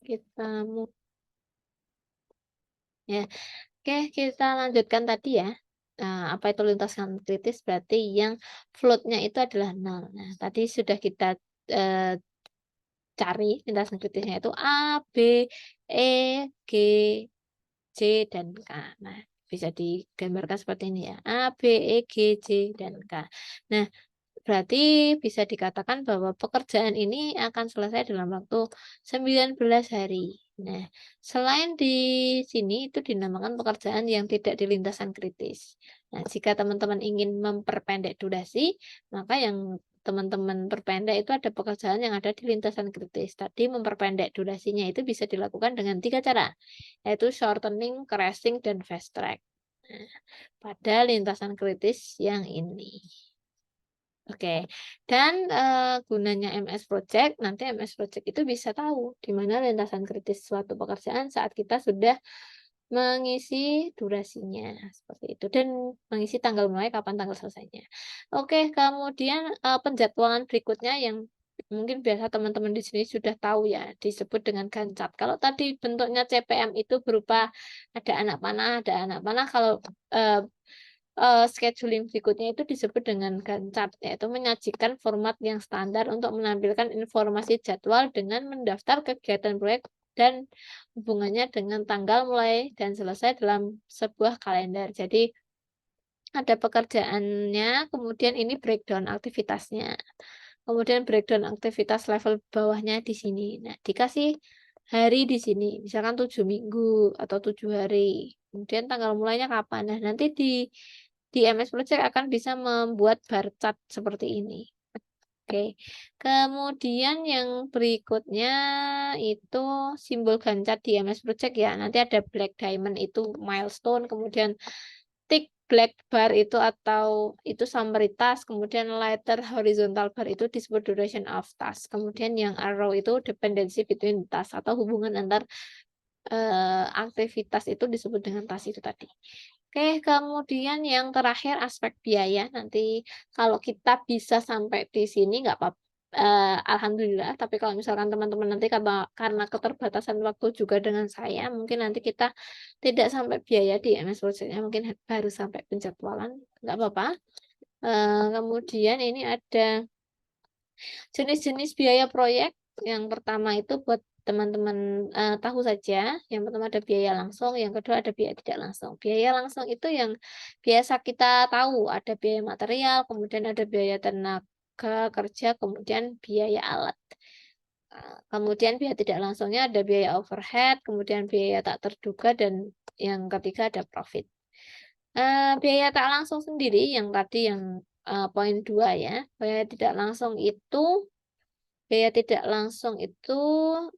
kita ya. Oke, kita lanjutkan tadi ya. Nah, apa itu lintasan kritis? Berarti yang float-nya itu adalah nol. Nah, tadi sudah kita eh, cari lintasan kritisnya itu A, B, E, G, J, dan K. Nah, bisa digambarkan seperti ini ya. A, B, E, G, J, dan K. Nah, berarti bisa dikatakan bahwa pekerjaan ini akan selesai dalam waktu 19 hari. Nah, selain di sini itu dinamakan pekerjaan yang tidak di lintasan kritis. Nah, jika teman-teman ingin memperpendek durasi, maka yang teman-teman perpendek itu ada pekerjaan yang ada di lintasan kritis. Tadi memperpendek durasinya itu bisa dilakukan dengan 3 cara, yaitu shortening, crashing, dan fast track. Nah, pada lintasan kritis yang ini. Oke, dan gunanya MS Project, nanti MS Project itu bisa tahu di mana lintasan kritis suatu pekerjaan saat kita sudah mengisi durasinya, seperti itu, dan mengisi tanggal mulai kapan tanggal selesainya. Oke, kemudian penjadwalan berikutnya yang mungkin biasa teman-teman di sini sudah tahu ya, disebut dengan Gantt. Kalau tadi bentuknya CPM itu berupa ada anak panah, kalau eh, scheduling berikutnya itu disebut dengan Gantt chart, yaitu menyajikan format yang standar untuk menampilkan informasi jadwal dengan mendaftar kegiatan proyek dan hubungannya dengan tanggal mulai dan selesai dalam sebuah kalender. Jadi ada pekerjaannya, kemudian ini breakdown aktivitasnya. Kemudian breakdown aktivitas level bawahnya di sini. Nah, dikasih hari di sini, misalkan 7 minggu atau 7 hari. Kemudian tanggal mulainya kapan. Nah, nanti di MS Project akan bisa membuat bar chart seperti ini. Oke. Kemudian yang berikutnya itu simbol Gantt chart di MS Project ya. Nanti ada black diamond itu milestone, kemudian tick black bar itu atau itu summary task, kemudian lighter horizontal bar itu disebut duration of task. Kemudian yang arrow itu dependency between task atau hubungan antar aktivitas itu disebut dengan task itu tadi. Oke, kemudian yang terakhir aspek biaya. Nanti kalau kita bisa sampai di sini nggak apa alhamdulillah, tapi kalau misalkan teman-teman nanti karena keterbatasan waktu juga dengan saya, mungkin nanti kita tidak sampai biaya di MS Project-nya, mungkin baru sampai penjadwalan, nggak apa-apa. Kemudian ini ada jenis-jenis biaya proyek. Yang pertama itu buat teman-teman tahu saja. Yang pertama ada biaya langsung, yang kedua ada biaya tidak langsung. Biaya langsung itu yang biasa kita tahu, ada biaya material, kemudian ada biaya tenaga kerja, kemudian biaya alat. Kemudian biaya tidak langsungnya ada biaya overhead, kemudian biaya tak terduga, dan yang ketiga ada profit. Biaya tak langsung sendiri yang tadi yang poin 2 ya. Biaya tidak langsung itu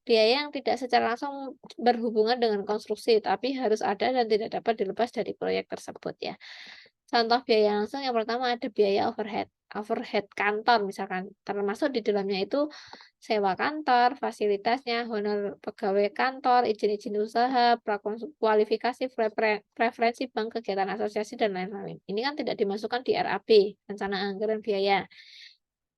biaya yang tidak secara langsung berhubungan dengan konstruksi, tapi harus ada dan tidak dapat dilepas dari proyek tersebut ya. Contoh biaya langsung yang pertama ada biaya overhead. Overhead kantor misalkan, termasuk di dalamnya itu sewa kantor, fasilitasnya, honor pegawai kantor, izin-izin usaha, prakualifikasi, preferensi bank, kegiatan asosiasi, dan lain-lain. Ini kan tidak dimasukkan di RAB, rencana anggaran biaya.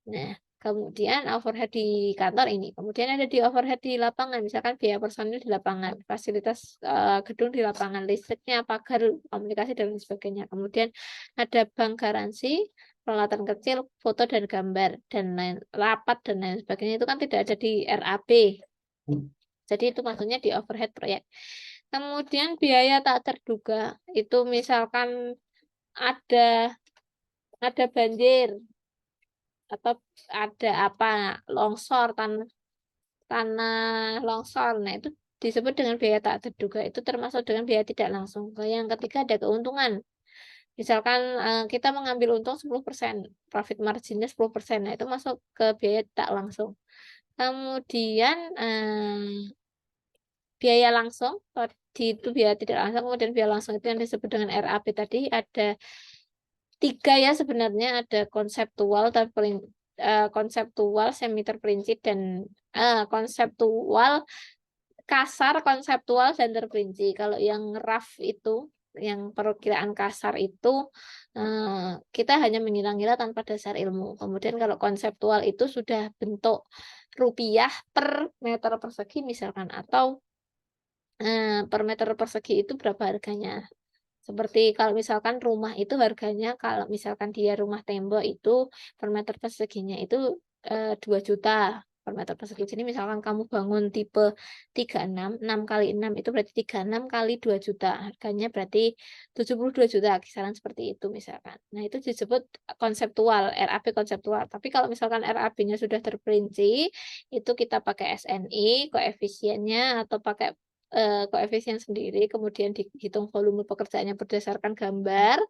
Nah, kemudian overhead di kantor ini. Kemudian ada di overhead di lapangan, misalkan biaya personil di lapangan, fasilitas gedung di lapangan, listriknya, pagar, komunikasi, dan lain sebagainya. Kemudian ada bank garansi, peralatan kecil, foto dan gambar, dan lain rapat dan lain sebagainya itu kan tidak ada di RAB. Jadi itu maksudnya di overhead proyek. Kemudian biaya tak terduga itu misalkan ada ada banjir atau ada apa longsor tanah longsor. Nah, itu disebut dengan biaya tak terduga. Itu termasuk dengan biaya tidak langsung. Yang ketiga ada keuntungan. Misalkan kita mengambil untung 10%, profit marginnya 10%. Nah, itu masuk ke biaya tak langsung. Kemudian biaya langsung, tadi itu biaya tidak langsung, kemudian biaya langsung itu yang disebut dengan RAB tadi ada 3 ya sebenarnya, ada konseptual, konseptual, semi terperinci, dan konseptual kasar, konseptual, dan terperinci. Kalau yang rough itu yang perkiraan kasar itu kita hanya mengira-ngira tanpa dasar ilmu. Kemudian kalau konseptual itu sudah bentuk rupiah per meter persegi misalkan, atau per meter persegi itu berapa harganya. Seperti kalau misalkan rumah itu harganya, kalau misalkan dia rumah tembok itu per meter perseginya itu 2 juta per meter persegi. Jadi misalkan kamu bangun tipe 36, 6 kali 6 itu berarti 36 kali 2 juta. Harganya berarti 72 juta, kisaran seperti itu misalkan. Nah, itu disebut konseptual, RAB konseptual. Tapi kalau misalkan RAB-nya sudah terperinci, itu kita pakai SNI, koefisiennya, atau pakai koefisien sendiri, kemudian dihitung volume pekerjaannya berdasarkan gambar,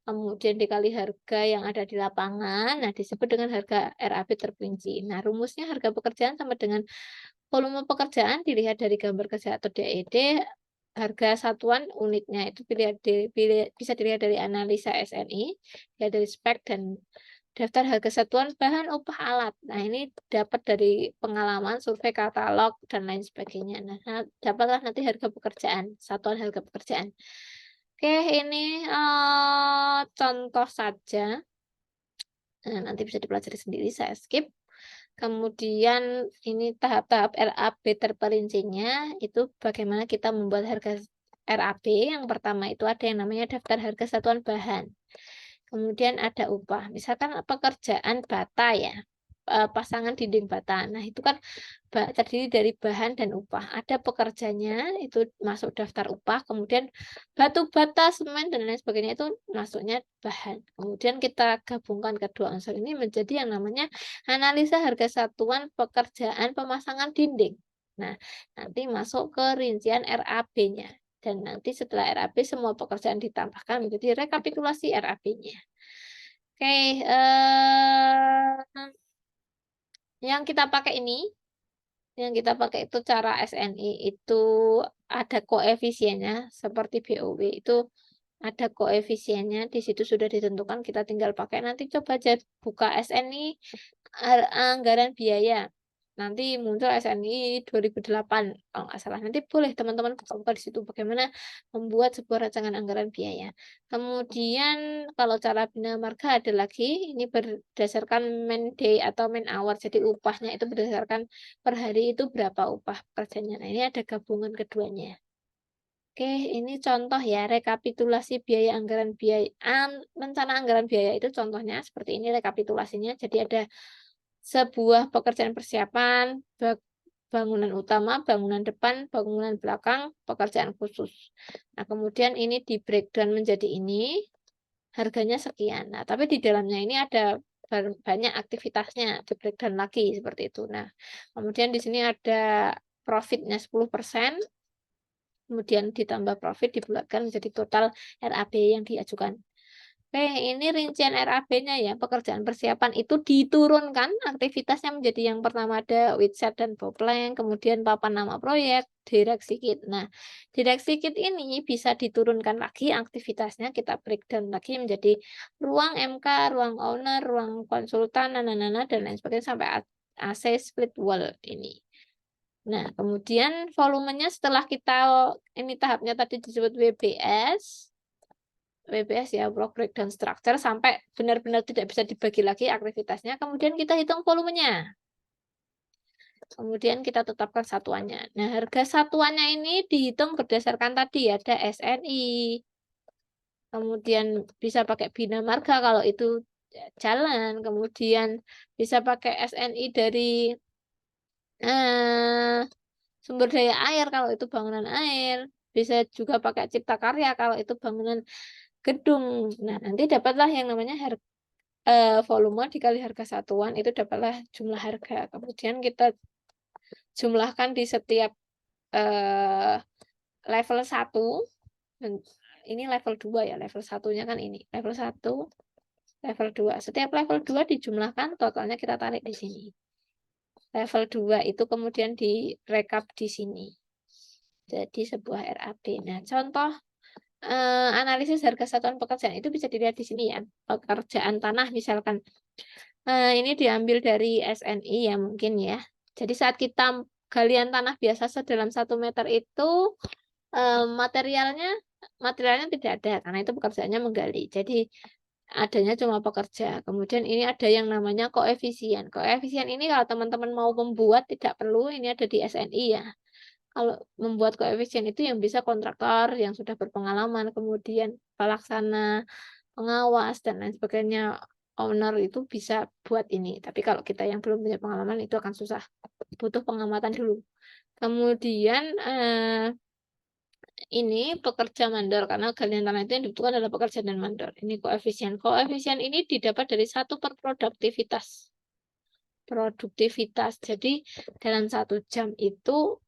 kemudian dikali harga yang ada di lapangan, nah disebut dengan harga RAB terperinci. Nah, rumusnya harga pekerjaan sama dengan volume pekerjaan dilihat dari gambar kerja atau DED, harga satuan unitnya itu bisa dilihat dari analisa SNI, dilihat dari spek dan daftar harga satuan bahan upah alat. Nah, ini dapat dari pengalaman, survei katalog, dan lain sebagainya. Nah, dapatlah nanti harga pekerjaan, satuan harga pekerjaan. Oke, ini contoh saja. Nah, nanti bisa dipelajari sendiri, saya skip. Kemudian ini tahap-tahap RAB terperincinya, itu bagaimana kita membuat harga RAB. Yang pertama itu ada yang namanya daftar harga satuan bahan. Kemudian ada upah. Misalkan pekerjaan bata ya, pasangan dinding bata. Nah, itu kan terdiri dari bahan dan upah. Ada pekerjanya itu masuk daftar upah, kemudian batu bata, semen dan lain sebagainya itu masuknya bahan. Kemudian kita gabungkan kedua unsur ini menjadi yang namanya analisa harga satuan pekerjaan pemasangan dinding. Nah, nanti masuk ke rincian RAB-nya. Dan nanti setelah RAB semua pekerjaan ditambahkan menjadi rekapitulasi RAB-nya. Oke, yang kita pakai itu cara SNI itu ada koefisiennya seperti BOW itu ada koefisiennya di situ sudah ditentukan, kita tinggal pakai. Nanti coba aja buka SNI anggaran biaya. Nanti muncul SNI 2008 kalau nggak salah. Nanti boleh teman-teman buka-buka di situ bagaimana membuat sebuah rancangan anggaran biaya. Kemudian kalau cara bina marga ada lagi, ini berdasarkan main day atau main hour. Jadi upahnya itu berdasarkan per hari itu berapa upah pekerjanya. Nah, ini ada gabungan keduanya. Oke, ini contoh ya, rekapitulasi biaya anggaran biaya, rencana anggaran biaya itu contohnya seperti ini rekapitulasinya. Jadi ada sebuah pekerjaan persiapan, bangunan utama, bangunan depan, bangunan belakang, pekerjaan khusus. Nah, kemudian ini di breakdown menjadi ini, harganya sekian. Nah, tapi di dalamnya ini ada banyak aktivitasnya, di breakdown lagi seperti itu. Nah, kemudian di sini ada profitnya 10%, kemudian ditambah profit dibulatkan menjadi total RAB yang diajukan. Oke, ini rincian RAB-nya ya, pekerjaan persiapan itu diturunkan aktivitasnya menjadi yang pertama ada witset dan boplank, kemudian papan nama proyek, direksi kit. Nah, direksi kit ini bisa diturunkan lagi aktivitasnya, kita breakdown lagi menjadi ruang MK, ruang owner, ruang konsultan, dan lain sebagainya sampai AC split wall ini. Nah, kemudian volumenya setelah kita, ini tahapnya tadi disebut WBS ya, Work Breakdown Structure, sampai benar-benar tidak bisa dibagi lagi aktivitasnya, kemudian kita hitung volumenya. Kemudian kita tetapkan satuannya. Nah, harga satuannya ini dihitung berdasarkan tadi ada SNI. Kemudian bisa pakai bina marga kalau itu jalan, kemudian bisa pakai SNI dari sumber daya air kalau itu bangunan air, bisa juga pakai cipta karya kalau itu bangunan gedung. Nah, nanti dapatlah yang namanya volume dikali harga satuan, itu dapatlah jumlah harga. Kemudian kita jumlahkan di setiap level 1. Dan ini level 2 ya, level satunya kan ini. Level 1, level 2. Setiap level 2 dijumlahkan, totalnya kita tarik di sini. Level 2 itu kemudian direkap di sini. Jadi sebuah RAB. Nah, contoh analisis harga satuan pekerjaan itu bisa dilihat di sini ya. Pekerjaan tanah misalkan. Ini diambil dari SNI ya mungkin ya. Jadi saat kita galian tanah biasa sedalam 1 meter itu materialnya materialnya tidak ada, karena itu pekerjaannya menggali. Jadi, adanya cuma pekerja. Kemudian ini ada yang namanya koefisien. Koefisien ini kalau teman-teman mau membuat tidak perlu, ini ada di SNI ya. Kalau membuat koefisien itu yang bisa kontraktor yang sudah berpengalaman, kemudian pelaksana, pengawas, dan lain sebagainya, owner itu bisa buat ini. Tapi kalau kita yang belum punya pengalaman itu akan susah, butuh pengamatan dulu. Kemudian ini pekerja mandor, karena galian tanah itu yang dibutuhkan adalah pekerja dan mandor. Ini koefisien. Koefisien ini didapat dari 1 per produktivitas. Produktivitas. Jadi dalam 1 jam itu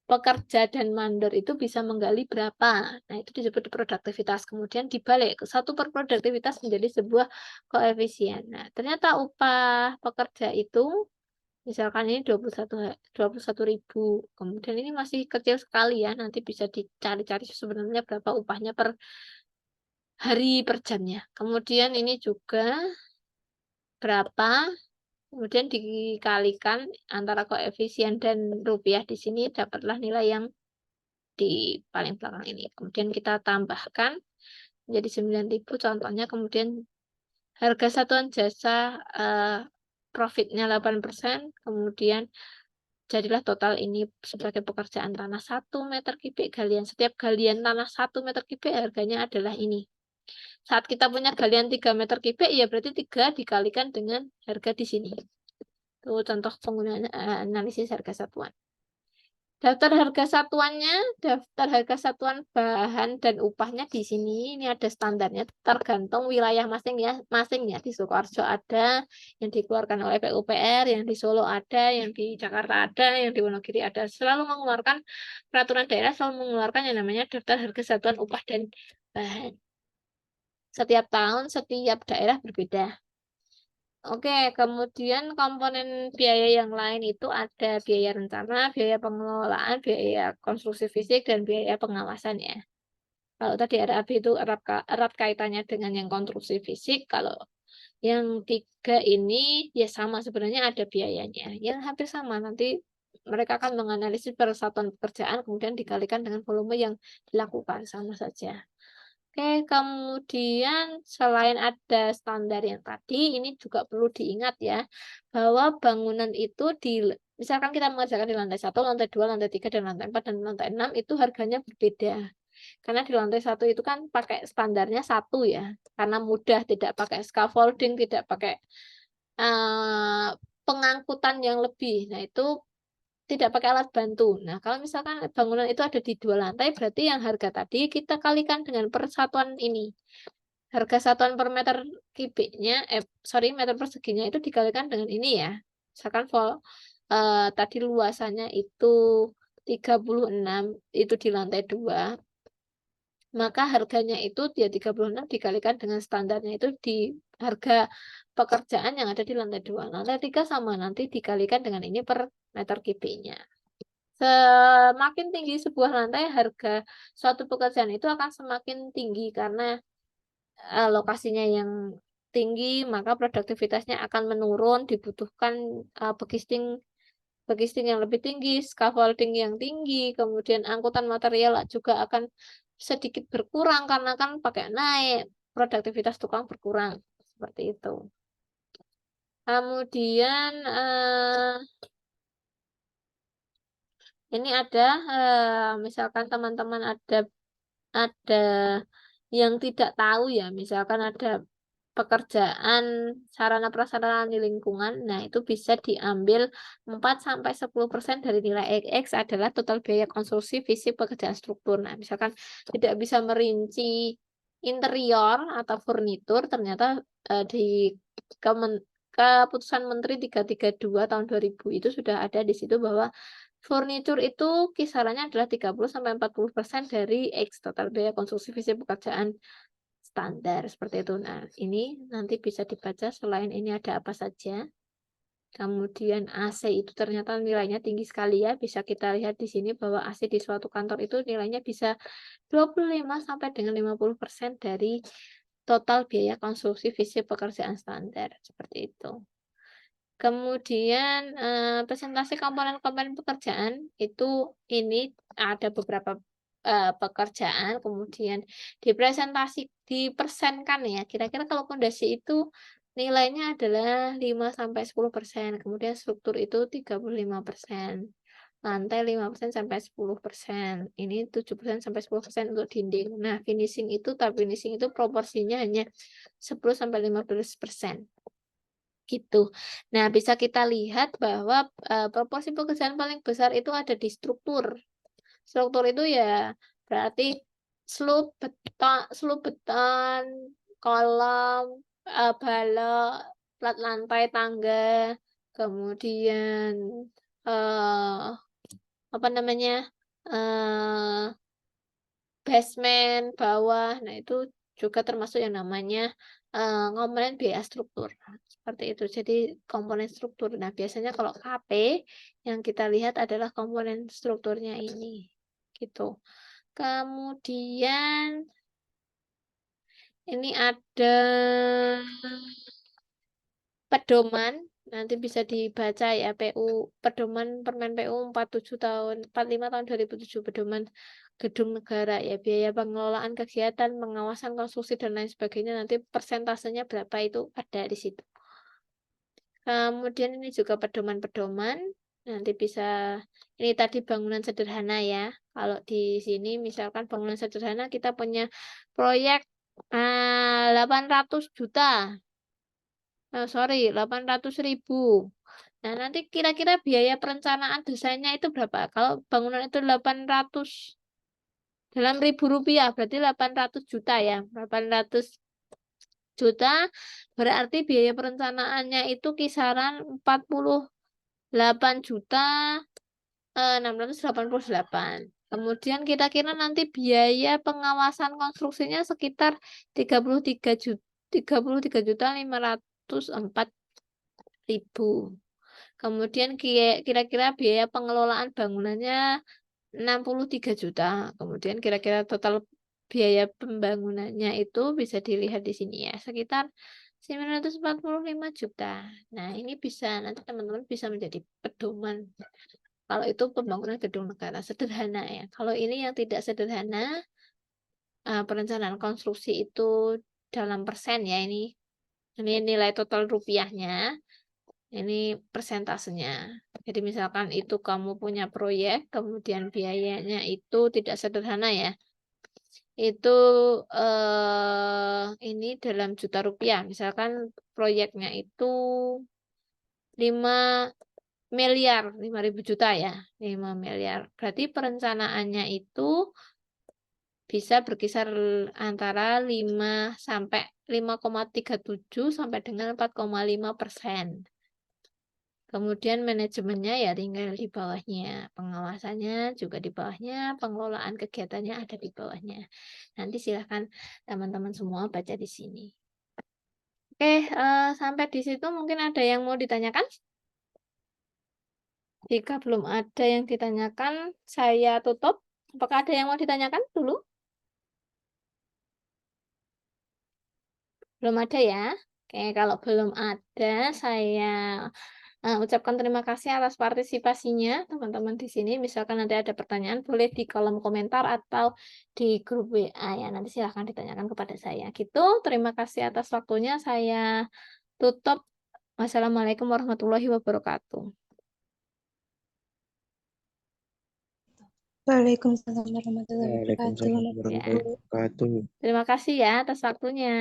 pekerja dan mandor itu bisa menggali berapa. Nah, itu disebut produktivitas. Kemudian dibalik ke 1 per produktivitas menjadi sebuah koefisien. Nah, ternyata upah pekerja itu misalkan ini 21.000, kemudian ini masih kecil sekali ya, nanti bisa dicari-cari sebenarnya berapa upahnya per hari, per jamnya. Kemudian ini juga berapa, kemudian dikalikan antara koefisien dan rupiah di sini, dapatlah nilai yang di paling belakang ini. Kemudian kita tambahkan menjadi 9.000 contohnya, kemudian harga satuan jasa profitnya 8%, kemudian jadilah total ini sebagai pekerjaan tanah 1 meter kubik galian. Setiap galian tanah 1 meter kubik harganya adalah ini. Saat kita punya galian 3 meter kubik, ya berarti 3 dikalikan dengan harga di sini. Itu contoh penggunaan analisis harga satuan. Daftar harga satuannya, daftar harga satuan bahan dan upahnya di sini. Ini ada standarnya, tergantung wilayah masing ya. Di Sukoharjo ada, yang dikeluarkan oleh PUPR, yang di Solo ada, yang di Jakarta ada, yang di Wonogiri ada. Selalu mengeluarkan peraturan daerah, selalu mengeluarkan yang namanya daftar harga satuan upah dan bahan. Setiap tahun, setiap daerah berbeda. Oke, kemudian komponen biaya yang lain itu ada biaya rencana, biaya pengelolaan, biaya konstruksi fisik, dan biaya pengawasan ya. Kalau tadi RAB itu erat kaitannya dengan yang konstruksi fisik, kalau yang 3 ini ya sama sebenarnya ada biayanya. Ya hampir sama, nanti mereka akan menganalisis persatuan pekerjaan, kemudian dikalikan dengan volume yang dilakukan, sama saja. Oke, kemudian selain ada standar yang tadi, ini juga perlu diingat ya, bahwa bangunan itu misalkan kita mengerjakan di lantai 1, lantai 2, lantai 3, dan lantai 4, dan lantai 6 itu harganya berbeda. Karena di lantai 1 itu kan pakai standarnya 1 ya, karena mudah, tidak pakai scaffolding, tidak pakai eee, pengangkutan yang lebih. Nah, itu tidak pakai alat bantu. Nah, kalau misalkan bangunan itu ada di 2 lantai, berarti yang harga tadi kita kalikan dengan persatuan ini. Harga satuan per meter kubiknya, meter perseginya itu dikalikan dengan ini ya. Misalkan tadi luasannya itu 36, itu di lantai 2, maka harganya itu dia 36 dikalikan dengan standarnya itu di harga pekerjaan yang ada di lantai 2. Lantai 3 sama, nanti dikalikan dengan ini per meter kubiknya. Semakin tinggi sebuah lantai, harga suatu pekerjaan itu akan semakin tinggi karena lokasinya yang tinggi, maka produktivitasnya akan menurun, dibutuhkan bagisting yang lebih tinggi, scaffolding yang tinggi, kemudian angkutan material juga akan sedikit berkurang karena kan pakai naik, produktivitas tukang berkurang, seperti itu. Kemudian ini ada misalkan teman-teman ada yang tidak tahu ya, misalkan ada pekerjaan sarana prasarana di lingkungan, nah itu bisa diambil 4-10% dari nilai X adalah total biaya konstruksi fisik pekerjaan struktur. Nah, misalkan tidak bisa merinci interior atau furnitur, ternyata di Keputusan Menteri 332 tahun 2000 itu sudah ada di situ bahwa furnitur itu kisarannya adalah 30-40% dari X total biaya konstruksi fisik pekerjaan standar, seperti itu. Nah, ini nanti bisa dibaca selain ini ada apa saja. Kemudian AC itu ternyata nilainya tinggi sekali ya. Bisa kita lihat di sini bahwa AC di suatu kantor itu nilainya bisa 25 dengan 50% dari total biaya konstruksi fisik pekerjaan standar, seperti itu. Kemudian presentasi komponen-komponen pekerjaan itu ini ada beberapa pekerjaan, kemudian dipersenkan ya, kira-kira kalau pondasi itu nilainya adalah 5-10%, kemudian struktur itu 35%, lantai 5% sampai 10%, ini 7% sampai 10% untuk dinding. Nah, finishing itu tahap finishing itu proporsinya hanya 10-15%, gitu. Nah, bisa kita lihat bahwa, proporsi pekerjaan paling besar itu ada di struktur. Struktur itu ya berarti slup beton, kolom, balok, plat lantai tangga, kemudian, eee, apa namanya, eee, basement, bawah. Nah, itu juga termasuk yang namanya, komponen biaya struktur, seperti itu. Jadi komponen struktur. Nah, biasanya kalau KP yang kita lihat adalah komponen strukturnya ini, gitu. Kemudian ini ada pedoman, nanti bisa dibaca ya pedoman Permen PU 45 tahun 2007, pedoman gedung negara ya, biaya pengelolaan kegiatan, pengawasan konstruksi dan lain sebagainya, nanti persentasenya berapa itu ada di situ. Kemudian ini juga pedoman-pedoman, nanti bisa ini tadi bangunan sederhana ya. Kalau di sini misalkan bangunan sederhana kita punya proyek 800 juta. Sorry, 800.000. Nah, nanti kira-kira biaya perencanaan desainnya itu berapa? Kalau bangunan itu 800 dalam ribu rupiah, berarti 800 juta ya. 800 juta berarti biaya perencanaannya itu kisaran 48.688. Kemudian kira-kira nanti biaya pengawasan konstruksinya sekitar 33.504.000. Kemudian kira-kira biaya pengelolaan bangunannya 63 juta. Kemudian kira-kira total biaya pembangunannya itu bisa dilihat di sini ya, sekitar 945 juta. Nah, ini bisa nanti teman-teman bisa menjadi pedoman. Kalau itu pembangunan gedung negara sederhana ya. Kalau ini yang tidak sederhana, perencanaan konstruksi itu dalam persen ya ini. Ini nilai total rupiahnya. Ini persentasenya. Jadi misalkan itu kamu punya proyek, kemudian biayanya itu tidak sederhana ya. Itu ini dalam juta rupiah. Misalkan proyeknya itu 5 miliar, 5.000 juta ya. 5 miliar. Berarti perencanaannya itu bisa berkisar antara 5 sampai 5,37 sampai dengan 4,5%. Kemudian manajemennya ya tinggal di bawahnya, pengawasannya juga di bawahnya, pengelolaan kegiatannya ada di bawahnya. Nanti silahkan teman-teman semua baca di sini. Oke, sampai di situ mungkin ada yang mau ditanyakan? Jika belum ada yang ditanyakan, saya tutup. Apakah ada yang mau ditanyakan dulu? Belum ada ya? Oke, kalau belum ada, saya ucapkan terima kasih atas partisipasinya teman-teman di sini. Misalkan nanti ada pertanyaan, boleh di kolom komentar atau di grup WA ya. Nanti silahkan ditanyakan kepada saya. Gitu, terima kasih atas waktunya. Saya tutup. Wassalamualaikum warahmatullahi wabarakatuh. Waalaikumsalam warahmatullahi wabarakatuh. Waalaikumsalam warahmatullahi wabarakatuh. Terima kasih ya atas waktunya.